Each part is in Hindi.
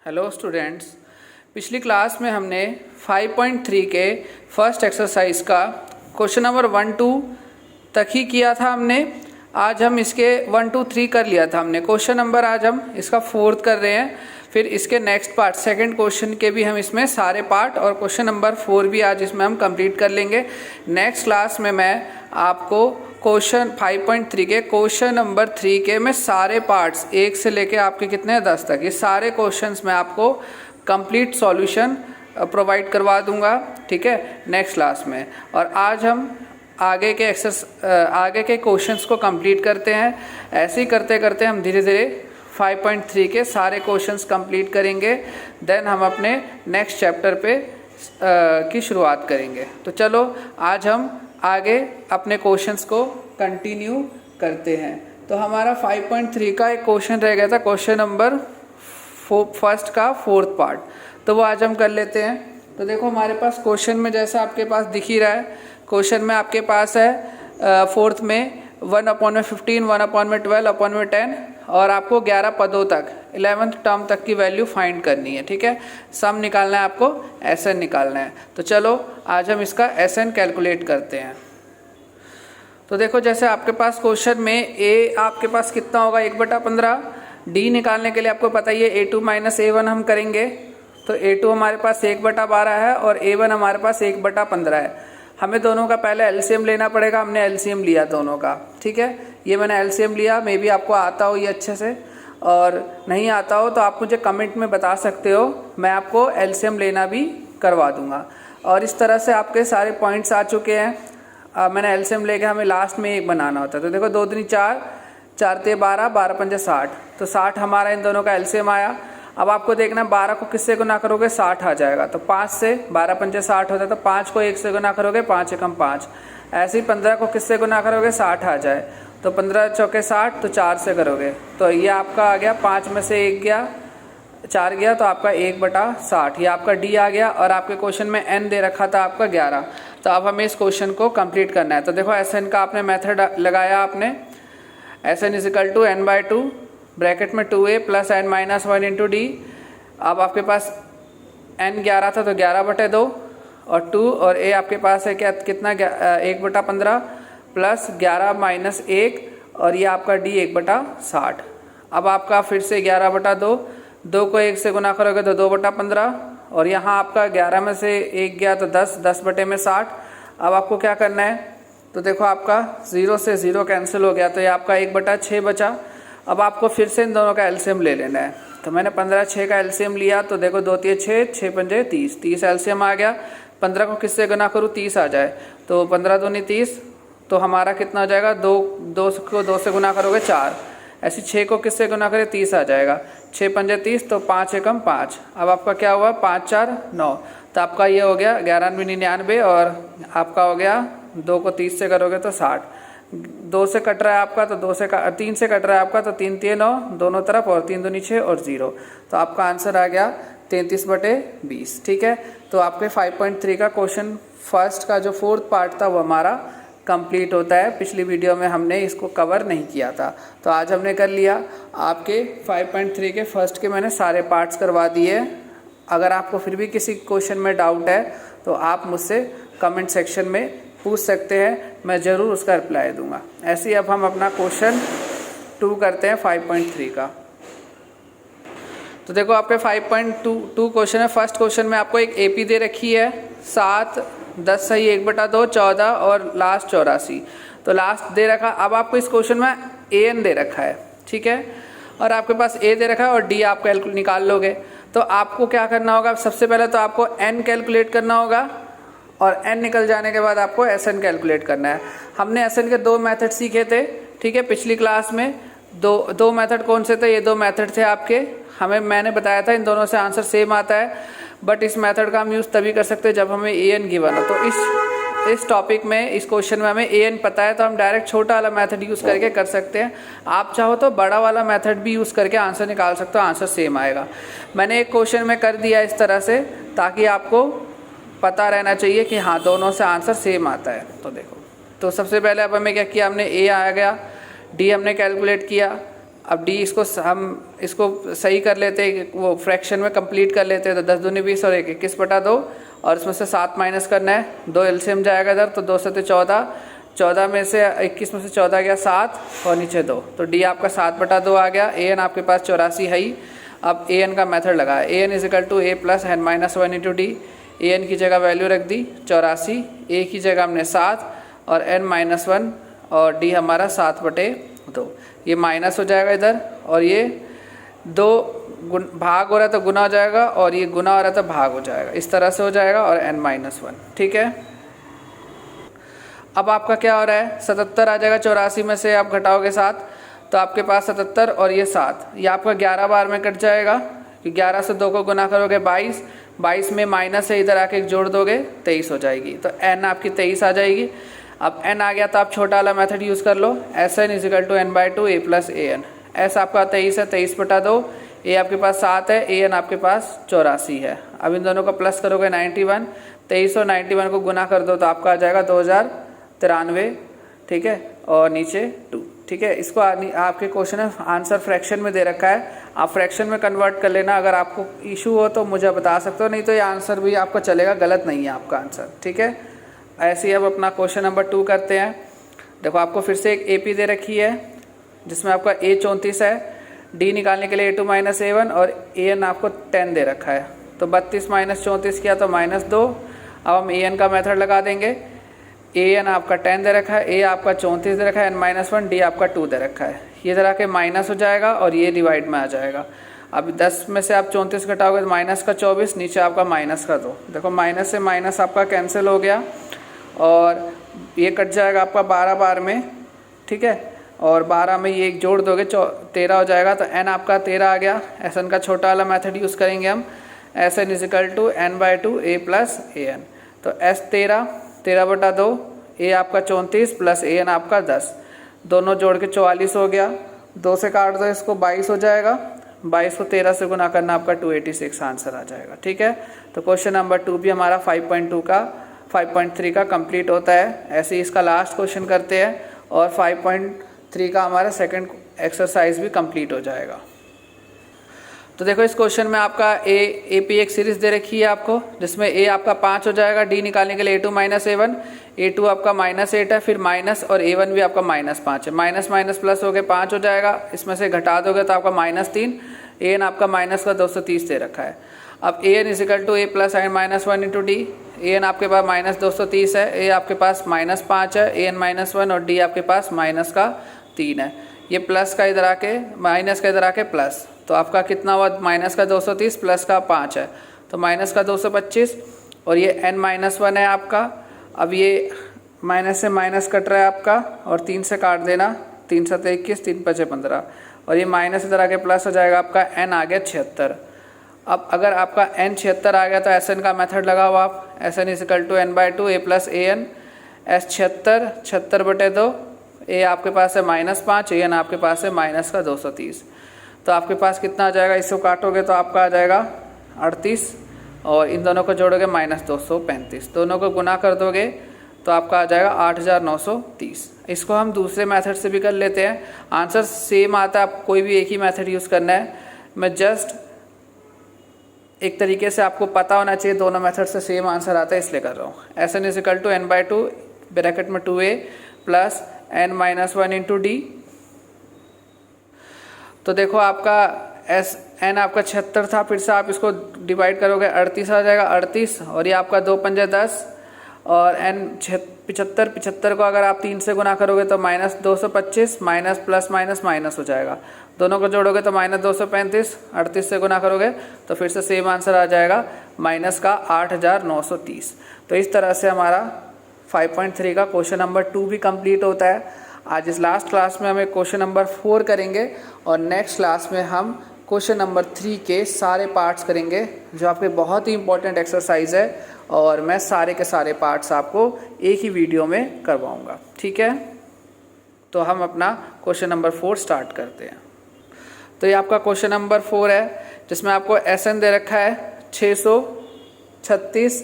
हेलो स्टूडेंट्स, पिछली क्लास में हमने 5.3 के फर्स्ट एक्सरसाइज का क्वेश्चन नंबर 1 2 तक ही किया था हमने। आज हम इसके 1 2 3 कर लिया था हमने। क्वेश्चन नंबर आज हम इसका 4th कर रहे हैं। फिर इसके नेक्स्ट पार्ट सेकंड क्वेश्चन के भी हम इसमें सारे पार्ट और क्वेश्चन नंबर 4 भी आज इसमें हम कंप्लीट कर लेंगे। नेक्स्ट क्लास में मैं आपको क्वेश्चन 5.3 के क्वेश्चन नंबर 3 के मैं सारे पार्ट्स 1 से लेके आपके कितने 10 तक ये सारे क्वेश्चंस मैं आपको कंप्लीट सॉल्यूशन प्रोवाइड करवा दूंगा, ठीक है, नेक्स्ट क्लास में। और आज हम आगे के क्वेश्चंस को कंप्लीट करते हैं। ऐसे ही करते करते हम धीरे धीरे 5.3 के सारे क्वेश्चंस कंप्लीट करेंगे। देन हम अपने नेक्स्ट चैप्टर पे की शुरुआत करेंगे। तो चलो आज हम आगे अपने क्वेश्चंस को कंटिन्यू करते हैं। तो हमारा 5.3 का एक क्वेश्चन रह गया था, क्वेश्चन नंबर फर्स्ट का 4th पार्ट, तो वो आज हम कर लेते हैं। तो देखो हमारे पास क्वेश्चन में जैसा आपके पास दिख ही रहा है, क्वेश्चन में आपके पास है 4th में 1/15, 1/12, 1/10 और आपको 11 पदों तक 11th टर्म तक की वैल्यू फाइंड करनी है, ठीक है। सम निकालना है आपको, SN निकालना है। तो चलो आज हम इसका SN कैलकुलेट करते हैं। तो देखो जैसे आपके पास क्वेश्चन में A आपके पास कितना होगा 1/15। D निकालने के लिए आपको पता ही है A2 - A1 हम करेंगे। तो A2 हमारे पास 1/12 है और A1 हमारे पास 1/15 है। हमें दोनों का पहले एलसीएम लेना पड़ेगा। हमने एलसीएम लिया दोनों का, ठीक है। ये मैंने एलसीएम लिया, मे बी आपको आता हो ये अच्छे से, और नहीं आता हो तो आप मुझे कमेंट में बता सकते हो, मैं आपको एलसीएम लेना भी करवा दूंगा। और इस तरह से आपके सारे पॉइंट्स आ चुके हैं। मैंने एलसीएम लेके हमें लास्ट में एक बनाना होता है। तो देखो 2 दूनी 4, 4 ते 12, 12 पंजे 60, तो 60 हमारा इन दोनों का एलसीएम आया। अब आपको देखना 12 को किससे गुना करोगे 60 आ जाएगा। तो 5 से 12 पंजे 60 होता है, तो 5 को 1 से गुना करोगे 5 एकम 5। ऐसे ही 15 को किससे गुना करोगे 60 आ जाए, तो 15 चौके 60, तो 4 से करोगे तो ये आपका आ गया। 5 में से 1 गया, 4 गया, तो आपका 1/60 ये आपका D आ गया। और आपके क्वेश्चन में N दे रखा था आपका 11। तो अब हमें इस क्वेश्चन को कंप्लीट करना है। तो देखो SN का आपने मेथड लगाया, आपने SN = N/2 ब्रैकेट में 2A + N - 1 × D। अब आपके पास N 11 था तो 11/2 और 2 और A आपके पास है क्या कितना 1/15 + 11 - 1 और ये आपका D 1/60। अब आपका फिर से 11/2, 2 को 1 से गुना करोगे तो 2/15 और यहाँ आपका 11 में से 1 गया तो 10, 10/60। अब आपको क्या करना है, तो देखो आपका 0 से 0 कैंसिल हो गया, तो ये आपका 1/6 बचा। अब आपको फिर से इन दोनों का एलसीएम ले लेना है। तो मैंने 15 6 का एलसीएम लिया, तो देखो 2 3 6, 6 पंजे 30, 30 एलसीएम आ गया। 15 को किससे गुना करूँ 30 आ जाए, तो 15 दूनी 30, तो हमारा कितना हो जाएगा 2 को 2 से गुना करोगे 4। ऐसे 6 को किससे गुना करें 30 आ जाएगा, 6 पंजे 30, तो 5 एकम 5। अब आपका क्या हुआ 5 4 9, तो आपका ये हो गया 11 × 99 और आपका हो गया 2 को 30 से करोगे तो 60। 2 से कट रहा है आपका, तो 3 से कट रहा है आपका, तो 3 3 9 दोनों तरफ और 3 दूनी 6 और 0, तो आपका आंसर आ गया 33/20, ठीक है। तो आपके 5.3 का क्वेश्चन फर्स्ट का जो 4th पार्ट था वो हमारा कंप्लीट होता है। पिछली वीडियो में हमने इसको कवर नहीं किया था, तो आज हमने कर लिया। आपके 5.3 के फर्स्ट के मैंने सारे पार्ट्स करवा दिए। अगर आपको फिर भी किसी क्वेश्चन में डाउट है तो आप मुझसे कमेंट सेक्शन में पूछ सकते हैं, मैं ज़रूर उसका रिप्लाई दूंगा। ऐसे ही अब हम अपना क्वेश्चन 2 करते हैं 5.3 का। तो देखो आपके 5.2 क्वेश्चन है। फर्स्ट क्वेश्चन में आपको एक AP दे रखी है 7, 10 सही 1/2, 14 और लास्ट 84, तो लास्ट दे रखा। अब आपको इस क्वेश्चन में AN दे रखा है, ठीक है, और आपके पास A दे रखा है और D आप निकाल लोगे। तो आपको क्या करना होगा, सबसे पहले तो आपको N कैलकुलेट करना होगा और N निकल जाने के बाद आपको SN कैलकुलेट करना है। हमने SN के 2 मेथड सीखे थे, ठीक है, पिछली क्लास में। दो मेथड कौन से थे, ये 2 मेथड थे आपके। मैंने बताया था इन दोनों से आंसर सेम आता है, बट इस मेथड का हम यूज़ तभी कर सकते हैं जब हमें AN गिवन हो। तो इस टॉपिक में, इस क्वेश्चन में हमें AN पता है, तो हम डायरेक्ट छोटा वाला मेथड यूज़ करके कर सकते हैं। आप चाहो तो बड़ा वाला मेथड भी यूज़ करके आंसर निकाल सकते हो, आंसर सेम आएगा। मैंने एक क्वेश्चन में कर दिया इस तरह से, ताकि आपको पता रहना चाहिए कि हाँ दोनों से आंसर सेम आता है। तो देखो, तो सबसे पहले अब हमें क्या किया, हमने A आ गया, D हमने कैलकुलेट किया। अब डी हम इसको सही कर लेते हैं, वो फ्रैक्शन में कंप्लीट कर लेते हैं। तो 10 दूनी 20 और 1 21 बटा 2 और इसमें से 7 माइनस करना है, 2 एलसीएम जाएगा इधर, तो 2 से 14, 14 में से 21 में से 14 गया 7 और नीचे 2, तो डी आपका 7 बटा 2 आ गया। ए एन आपके पास 84 है ही। अब ए एन का मेथड लगाया, A N is equal to A plus N minus 1 into D. A N की जगह वैल्यू रख दी 84, ए की जगह हमने 7 और एन माइनस 1 और डी हमारा 7 बटे 2। ये माइनस हो जाएगा इधर और ये 2 भाग हो रहा है तो गुना हो जाएगा और ये गुना हो रहा है तो भाग हो जाएगा, इस तरह से हो जाएगा और n माइनस 1। ठीक है, अब आपका क्या हो रहा है, 77 आ जाएगा। 84 में से आप घटाओगे 7 तो आपके पास 77 और ये 7, ये आपका 11 बार में कट जाएगा। 11 से 2 को गुना करोगे 22, 22 में माइनस है, इधर आके एक जोड़ दोगे 23 हो जाएगी, तो n आपकी 23 आ जाएगी। अब n आ गया तो आप छोटा वाला मेथड यूज़ कर लो, S N is equal to N by two A plus A N. S आपका 23 है, 23 बटा 2, ए आपके पास 7 है, ए एन आपके पास 84 है। अब इन दोनों को प्लस करोगे 91, 23 और 91 को गुना कर दो तो आपका आ जाएगा 2093। ठीक है, और नीचे 2। ठीक है, इसको आपके क्वेश्चन है आंसर फ्रैक्शन में दे रखा है, आप फ्रैक्शन में कन्वर्ट कर लेना। अगर आपको इशू हो तो मुझे बता सकते हो, नहीं तो ये आंसर भी आपका चलेगा, गलत नहीं है आपका आंसर। ठीक है, ऐसे ही अब अपना क्वेश्चन नंबर 2 करते हैं। देखो आपको फिर से एक एपी दे रखी है जिसमें आपका ए 34 है, डी निकालने के लिए a2 माइनस a1 और an आपको 10 दे रखा है। तो 32 माइनस 34 किया तो -2। अब हम an का मेथड लगा देंगे। an आपका 10 दे रखा है, a आपका 34 दे रखा है, n-1, d आपका 2 दे रखा है। ये जरा के माइनस हो जाएगा और ये डिवाइड में आ जाएगा। अब 10 में से आप 34 घटाओगे तो माइनस का 24, नीचे आपका माइनस का 2। देखो माइनस से माइनस आपका कैंसिल हो गया और ये कट जाएगा आपका 12 बार में। ठीक है, और 12 में ये एक जोड़ दोगे 13 हो जाएगा, तो n आपका 13 आ गया। एस एन का छोटा वाला मेथड यूज़ करेंगे हम, S N is equal to N by two A plus A n. तो एस 13 बटा 2, ए आपका 34 प्लस ए एन आपका 10, दोनों जोड़ के 44 हो गया। 2 से काट दो इसको, 22 हो जाएगा। 22 को 13 से गुना करना, आपका 286 आंसर आ जाएगा। ठीक है, तो क्वेश्चन नंबर 2 भी हमारा 5.3 का कंप्लीट होता है। ऐसे ही इसका लास्ट क्वेश्चन करते हैं और 5.3 का हमारा सेकंड एक्सरसाइज भी कंप्लीट हो जाएगा। तो देखो इस क्वेश्चन में आपका एपी एक सीरीज दे रखी है आपको, जिसमें ए आपका 5 हो जाएगा, डी निकालने के लिए a2 माइनस a1, a2 आपका -8 है, फिर माइनस और a1 भी आपका -5 है। माइनस माइनस प्लस हो गए 5 हो जाएगा, इसमें से घटा दोगे तो आपका -3, an आपका माइनस का 230 दे रखा है। अब an equal to A plus n-1 into d. an आपके पास -230 है, a आपके पास -5 है, an-1 और d आपके पास माइनस का 3 है। ये प्लस का इधर आके माइनस का इधर आके प्लस, तो आपका कितना हुआ, माइनस का 230 प्लस का 5 है, तो माइनस का 225 और ये n-1 है आपका। अब ये माइनस से माइनस कट रहा है आपका और 3 से काट देना, 3 7 21, 3 5 15 और ये माइनस इधर आके प्लस हो जाएगा, आपका n आ गया 76। अब अगर आपका n 76 आ गया तो एस एन का मेथड लगाओ आप, S N is equal to N by two A plus A N. S 76 बटे 2, ए आपके पास है -5, ए एन आपके पास है माइनस का 230, तो आपके पास कितना आ जाएगा, इसको काटोगे तो आपका आ जाएगा 38 और इन दोनों को जोड़ोगे -235, दोनों को गुना कर दोगे तो आपका आ जाएगा 8930। इसको हम दूसरे मेथड से भी कर लेते हैं, आंसर सेम आता है, आप कोई भी एक ही मेथड यूज़ करना है। मैं जस्ट एक तरीके से आपको पता होना चाहिए दोनों मेथड से सेम आंसर आता है, इसलिए कर रहा हूँ। S N is equal to N by two bracket में 2a plus n-1 into D. तो देखो आपका n आपका 76 था, फिर से आप इसको डिवाइड करोगे 38 आ जाएगा, 38 और ये आपका 2 पंजे 10 और n 75 को अगर आप 3 से गुना करोगे तो -225 माइनस प्लस माइनस माइनस हो जाएगा, दोनों को जोड़ोगे तो -235, 38 से गुना करोगे तो फिर से सेम आंसर आ जाएगा माइनस का 8930। तो इस तरह से हमारा 5.3 का क्वेश्चन नंबर 2 भी कंप्लीट होता है। आज इस लास्ट क्लास में हम क्वेश्चन नंबर 4 करेंगे और नेक्स्ट क्लास में हम क्वेश्चन नंबर 3 के सारे पार्ट्स करेंगे, जो आपके बहुत ही इंपॉर्टेंट एक्सरसाइज है और मैं सारे के सारे पार्ट्स आपको एक ही वीडियो में करवाऊंगा। ठीक है, तो हम अपना क्वेश्चन नंबर 4 स्टार्ट करते हैं। तो ये आपका क्वेश्चन नंबर 4 है, जिसमें आपको एस एन दे रखा है 636,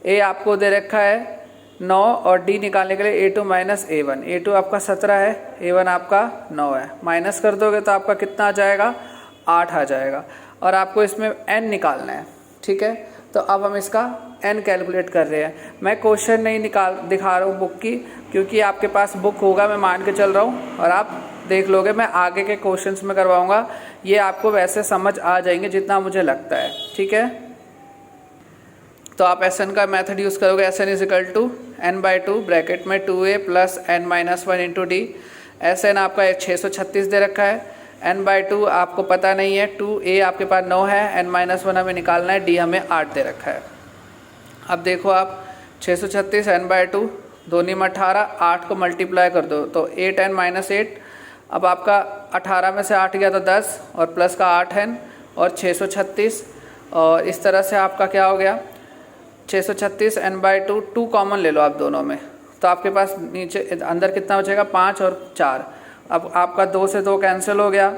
ए आपको दे रखा है 9 और डी निकालने के लिए A2 माइनस A1। A2 आपका 17 है, A1 आपका 9 है। माइनस कर दोगे तो आपका कितना आ जाएगा, 8 आ जाएगा। और आपको इसमें n निकालना है, ठीक है। तो अब हम इसका n कैलकुलेट कर रहे हैं। मैं क्वेश्चन नहीं दिखा रहा हूँ बुक की, क्योंकि आपके पास बुक होगा, मैं मान के चल रहा हूँ, और आप देख लोगे। मैं आगे के क्वेश्चंस में करवाऊँगा, ये आपको वैसे समझ आ जाएंगे जितना मुझे लगता है, ठीक है। तो आप Sn का मेथड यूज़ करोगे। Sn is equal to n/2 bracket में 2a plus n-1 into D. Sn आपका 636 दे रखा है, n/2 आपको पता नहीं है, 2a आपके पास 9 है, n-1 हमें निकालना है, d हमें 8 दे रखा है। अब देखो आप 636 n/2 दोनों में 18, 8 को मल्टीप्लाई कर दो तो 8n माइनस 8। अब आपका 18 में से 8 गया तो 10 और प्लस का 8n और 636, और इस तरह से आपका क्या हो गया 636 n/2। 2 कॉमन ले लो आप दोनों में, तो आपके पास नीचे अंदर कितना बचेगा, 5 और 4। अब आपका 2 से 2 कैंसिल हो गया,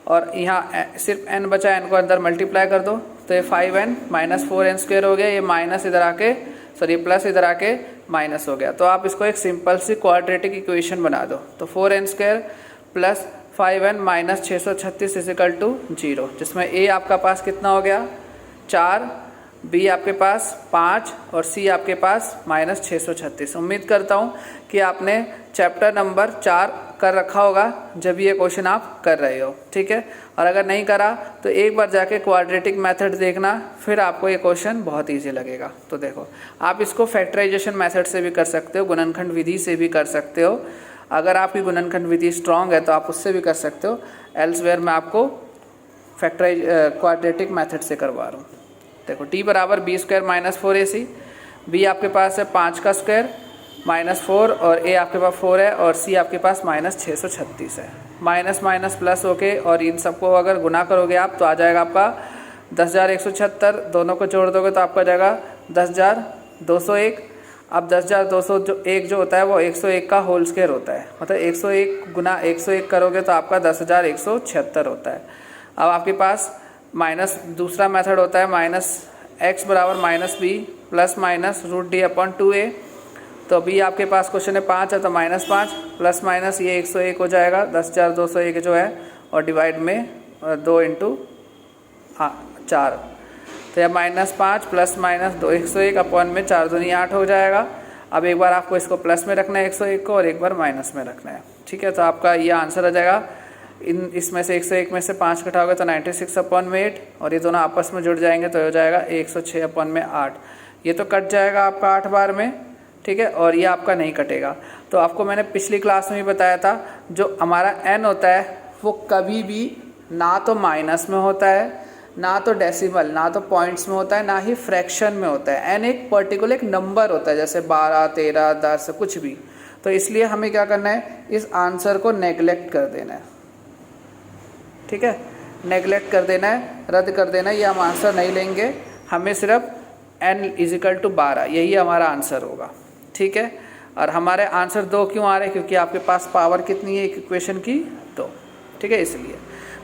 और यहाँ सिर्फ n बचा, n को अंदर मल्टीप्लाई कर दो तो ये 5n माइनस 4n² हो गया। ये माइनस इधर आके, सॉरी प्लस इधर आके माइनस हो गया। तो आप इसको एक सिंपल सी क्वाड्रेटिक इक्वेशन बना दो। तो 4n² plus 5n minus 636 is equal to 0, जिसमें a आपका पास कितना हो गया 4, बी आपके पास 5 और सी आपके पास माइनस 636। उम्मीद करता हूँ कि आपने चैप्टर नंबर 4 कर रखा होगा जब ये क्वेश्चन आप कर रहे हो, ठीक है। और अगर नहीं करा तो एक बार जाके क्वाड्रेटिक मेथड देखना, फिर आपको ये क्वेश्चन बहुत इजी लगेगा। तो देखो आप इसको फैक्टराइजेशन मेथड से भी कर सकते हो, गुणनखंड विधि से भी कर सकते हो। अगर आपकी गुणनखंड विधि स्ट्रॉन्ग है तो आप उससे भी कर सकते हो, एल्सवेयर मैं आपको क्वाड्रेटिक मेथड से करवा रहा हूँ। देखो t बराबर b² माइनस 4ac, b आपके पास है 5 का स्क्वायर माइनस 4 और a आपके पास 4 है और c आपके पास माइनस 636 है। माइनस माइनस प्लस होके और इन सबको अगर गुना करोगे आप तो आ जाएगा आपका 10,176। दोनों को जोड़ दोगे तो आपका जाएगा 10,201। अब 10,201 जो होता है वो 101 का होल स्क्वायर होता है, मतलब 101 गुना 101 करोगे तो आपका 10,176 होता है। अब आपके पास माइनस दूसरा मेथड होता है माइनस x बराबर minus b plus minus √d/2a। तो b आपके पास क्वेश्चन है 5 है तो माइनस 5 प्लस माइनस ये 101 हो जाएगा 10,201 जो है, और डिवाइड में 2 इंटू 4, तो यह माइनस 5 प्लस माइनस 2 101 अपॉन में 4 दूनी 8 हो जाएगा। अब एक बार आपको इसको प्लस में रखना है 101 को और एक बार माइनस में रखना है, ठीक है। तो आपका ये आंसर आ जाएगा। इसमें से 101 में से 5 घटाओगे तो 96/8 और ये दोनों आपस में जुड़ जाएंगे तो हो जाएगा 106/8। ये तो कट जाएगा आपका 8 बार में, ठीक है, और ये आपका नहीं कटेगा। तो आपको मैंने पिछली क्लास में भी बताया था, जो हमारा n होता है वो कभी भी ना तो माइनस में होता है, ना तो डेसिमल, ना तो पॉइंट्स में होता है, ना ही फ्रैक्शन में होता है। n एक पर्टिकुलर एक नंबर होता है, जैसे 12, 13, 10 कुछ भी। तो इसलिए हमें क्या करना है, इस आंसर को नेगलेक्ट कर देना है, ठीक है, नेगलेक्ट कर देना है, रद्द कर देना है। ये हम आंसर नहीं लेंगे, हमें सिर्फ n इज इक्वल टू 12 यही हमारा आंसर होगा, ठीक है। और हमारे आंसर 2 क्यों आ रहे हैं, क्योंकि आपके पास पावर कितनी है एक इक्वेशन की 2, ठीक है, इसलिए।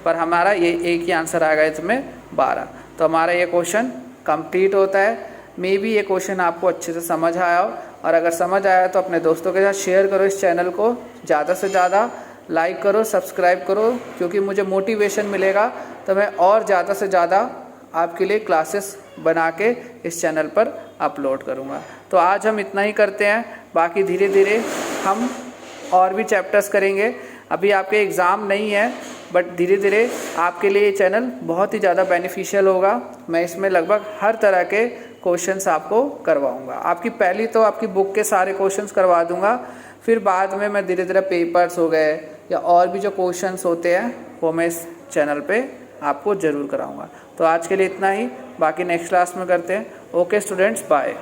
पर हमारा ये एक ही आंसर आएगा इसमें 12। तो हमारा ये क्वेश्चन कंप्लीट होता है। मे बी ये क्वेश्चन आपको अच्छे से समझ आया हो, और अगर समझ आया तो अपने दोस्तों के साथ शेयर करो, इस चैनल को ज़्यादा से ज़्यादा लाइक करो, सब्सक्राइब करो, क्योंकि मुझे मोटिवेशन मिलेगा तो मैं और ज़्यादा से ज़्यादा आपके लिए क्लासेस बना के इस चैनल पर अपलोड करूँगा। तो आज हम इतना ही करते हैं, बाकी धीरे धीरे हम और भी चैप्टर्स करेंगे। अभी आपके एग्ज़ाम नहीं है, बट धीरे धीरे आपके लिए ये चैनल बहुत ही ज़्यादा बेनिफिशियल होगा। मैं इसमें लगभग हर तरह के क्वेश्चंस आपको करवाऊँगा। आपकी पहली तो आपकी बुक के सारे क्वेश्चंस करवा दूँगा, फिर बाद में मैं धीरे धीरे पेपर्स हो गए या और भी जो क्वेश्चंस होते हैं वो मैं इस चैनल पे आपको ज़रूर कराऊंगा। तो आज के लिए इतना ही, बाकी नेक्स्ट क्लास में करते हैं। Okay students, bye.